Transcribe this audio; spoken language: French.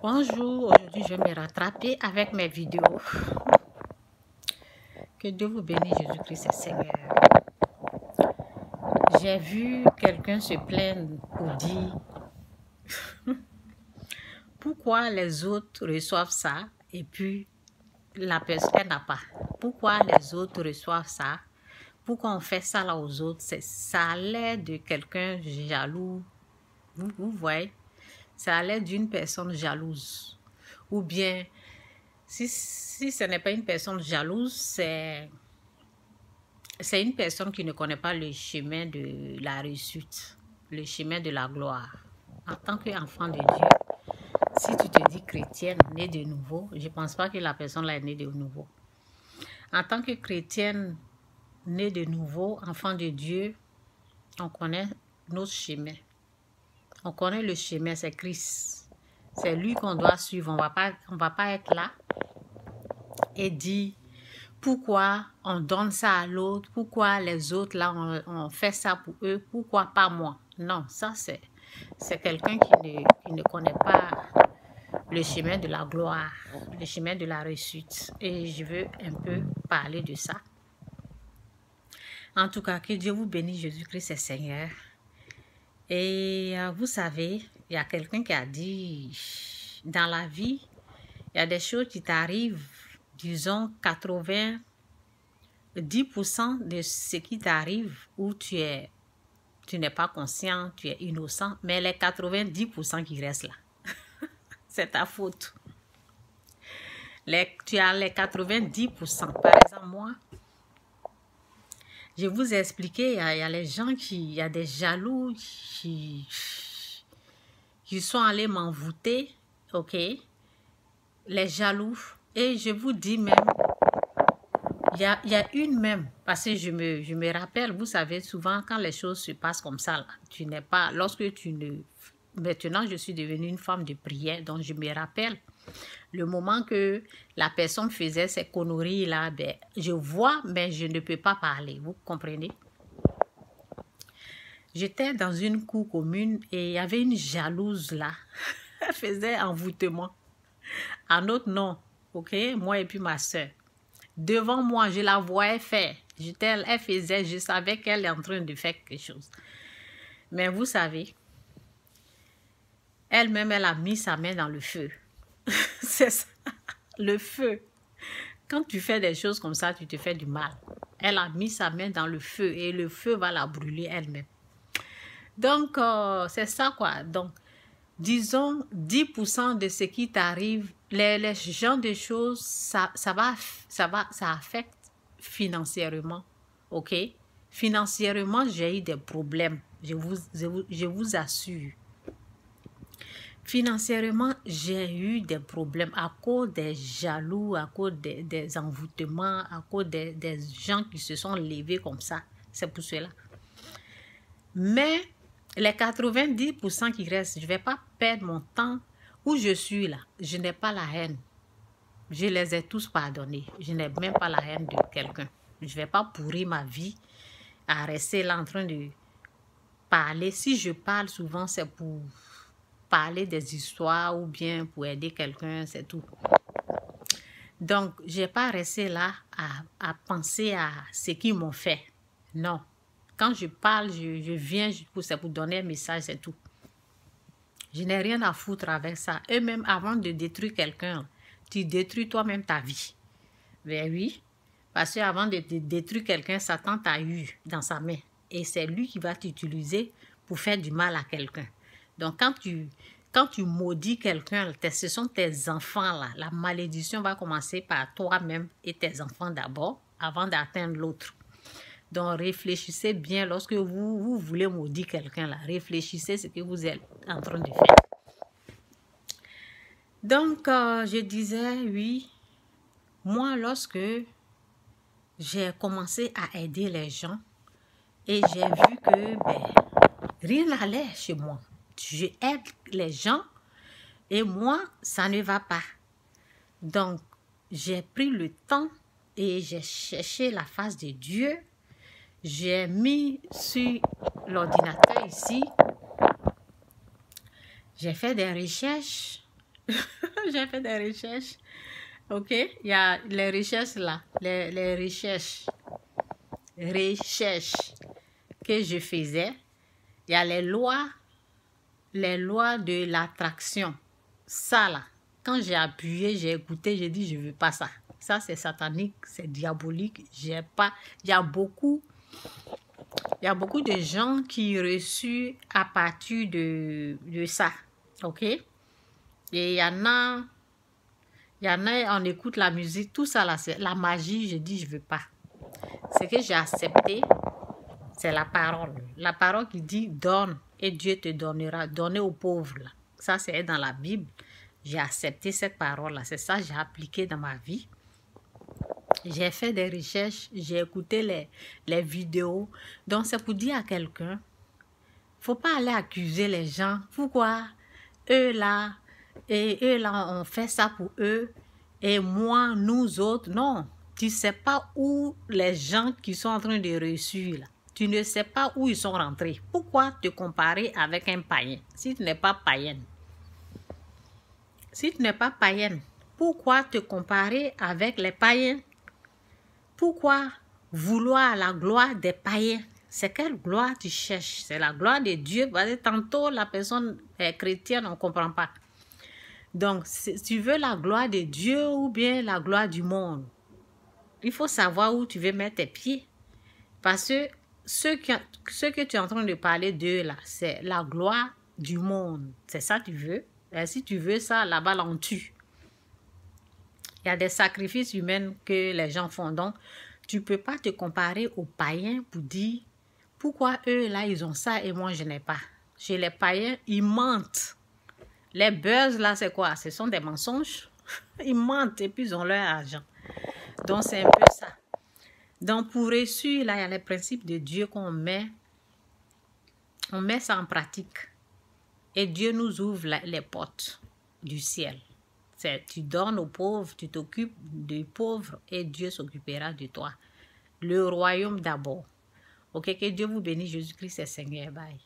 Bonjour, aujourd'hui je vais me rattraper avec mes vidéos. Que Dieu vous bénisse, Jésus-Christ est Seigneur. J'ai vu quelqu'un se plaindre pour dire pourquoi les autres reçoivent ça et puis la personne n'a pas. Pourquoi les autres reçoivent ça? Pourquoi on fait ça là aux autres? Ça a l'air de quelqu'un jaloux. Vous voyez? Ça a l'air d'une personne jalouse. Ou bien, si ce n'est pas une personne jalouse, c'est une personne qui ne connaît pas le chemin de la réussite, le chemin de la gloire. En tant qu'enfant de Dieu, si tu te dis chrétienne, née de nouveau, je ne pense pas que la personne là est née de nouveau. En tant que chrétienne, née de nouveau, enfant de Dieu, on connaît notre chemin. On connaît le chemin, c'est Christ. C'est lui qu'on doit suivre. On va pas être là et dire pourquoi on donne ça à l'autre, pourquoi les autres là on fait ça pour eux, pourquoi pas moi. Non, ça c'est quelqu'un qui ne connaît pas le chemin de la gloire, le chemin de la réussite. Et je veux un peu parler de ça. En tout cas, que Dieu vous bénisse, Jésus-Christ est Seigneur. Et vous savez, il y a quelqu'un qui a dit, dans la vie, il y a des choses qui t'arrivent, disons 10% de ce qui t'arrive où tu n'es pas conscient, tu es innocent, mais les 90% qui restent là, c'est ta faute. Tu as les 90%. Par exemple, moi, je vous ai expliqué, il y a les gens il y a des jaloux qui sont allés m'envoûter, ok? Les jaloux. Et je vous dis même, il y a une même, parce que je me rappelle, vous savez, souvent quand les choses se passent comme ça, là, tu n'es pas, lorsque tu ne... Maintenant, je suis devenue une femme de prière, donc je me rappelle le moment que la personne faisait ces conneries-là, ben, je vois, mais je ne peux pas parler, vous comprenez? J'étais dans une cour commune et il y avait une jalouse là, elle faisait envoûtement à notre nom, ok? Moi et puis ma soeur. Devant moi, je la voyais faire. Elle faisait, je savais qu'elle est en train de faire quelque chose. Mais vous savez, elle-même, elle a mis sa main dans le feu. C'est ça, le feu. Quand tu fais des choses comme ça, tu te fais du mal. Elle a mis sa main dans le feu et le feu va la brûler elle-même. Donc, c'est ça quoi. Donc, disons 10% de ce qui t'arrive, les genres de choses, ça affecte financièrement, ok? Financièrement, j'ai eu des problèmes, je vous assure. Financièrement, j'ai eu des problèmes à cause des jaloux, à cause des envoûtements, à cause des gens qui se sont levés comme ça. C'est pour cela. Mais les 90% qui restent, je ne vais pas perdre mon temps où je suis là. Je n'ai pas la haine. Je les ai tous pardonnés. Je n'ai même pas la haine de quelqu'un. Je ne vais pas pourrir ma vie à rester là en train de parler. Si je parle souvent, c'est pour parler des histoires ou bien pour aider quelqu'un, c'est tout. Donc, je n'ai pas resté là à penser à ce qu'ils m'ont fait. Non. Quand je parle, je viens c'est pour donner un message, c'est tout. Je n'ai rien à foutre avec ça. Eux-mêmes, avant de détruire quelqu'un, tu détruis toi-même ta vie. Ben oui, parce qu'avant de détruire quelqu'un, Satan t'a eu dans sa main. Et c'est lui qui va t'utiliser pour faire du mal à quelqu'un. Donc, quand tu maudis quelqu'un, ce sont tes enfants là. La malédiction va commencer par toi-même et tes enfants d'abord, avant d'atteindre l'autre. Donc, réfléchissez bien lorsque vous voulez maudire quelqu'un là. Réfléchissez ce que vous êtes en train de faire. Donc, je disais, oui, moi, lorsque j'ai commencé à aider les gens et j'ai vu que rien n'allait chez moi. Je aide les gens et moi, ça ne va pas. Donc, j'ai pris le temps et j'ai cherché la face de Dieu. J'ai mis sur l'ordinateur ici. J'ai fait des recherches J'ai fait des recherches. Ok, il y a les recherches là, les recherches que je faisais. Il y a les lois de l'attraction. Ça là, quand j'ai appuyé, j'ai écouté, j'ai dit je veux pas ça. Ça c'est satanique, c'est diabolique. J'ai pas. Il y a beaucoup de gens qui reçus à partir de ça. Ok, et on écoute la musique, tout ça là, c'est la magie. Je dis je veux pas. Ce que j'ai accepté, c'est la parole. La parole qui dit donne et Dieu te donnera. Donner aux pauvres là. Ça c'est dans la Bible. J'ai accepté cette parole là. C'est ça que j'ai appliqué dans ma vie. J'ai fait des recherches. J'ai écouté les vidéos. Donc c'est pour dire à quelqu'un, faut pas aller accuser les gens. Pourquoi eux là on fait ça pour eux et moi, nous autres, non. Tu sais pas où les gens qui sont en train de réussir là. Tu ne sais pas où ils sont rentrés. Pourquoi te comparer avec un païen si tu n'es pas païenne? Si tu n'es pas païenne, pourquoi te comparer avec les païens? Pourquoi vouloir la gloire des païens? C'est quelle gloire tu cherches? C'est la gloire de Dieu. Parce que tantôt, la personne est chrétienne, on ne comprend pas. Donc, si tu veux la gloire de Dieu ou bien la gloire du monde, il faut savoir où tu veux mettre tes pieds. Parce que ce que tu es en train de parler d'eux là, c'est la gloire du monde. C'est ça que tu veux. Et si tu veux ça, là-bas, on tue. Il y a des sacrifices humains que les gens font. Donc, tu ne peux pas te comparer aux païens pour dire pourquoi eux, là, ils ont ça et moi, je n'ai pas. Chez les païens, ils mentent. Les buzz, là, c'est quoi? Ce sont des mensonges. Ils mentent et puis ils ont leur argent. Donc, c'est un peu ça. Donc, pour réussir, là, il y a les principes de Dieu qu'on met. On met ça en pratique. Et Dieu nous ouvre les portes du ciel. Tu donnes aux pauvres, tu t'occupes des pauvres et Dieu s'occupera de toi. Le royaume d'abord. Ok, que Dieu vous bénisse. Jésus-Christ est Seigneur. Bye.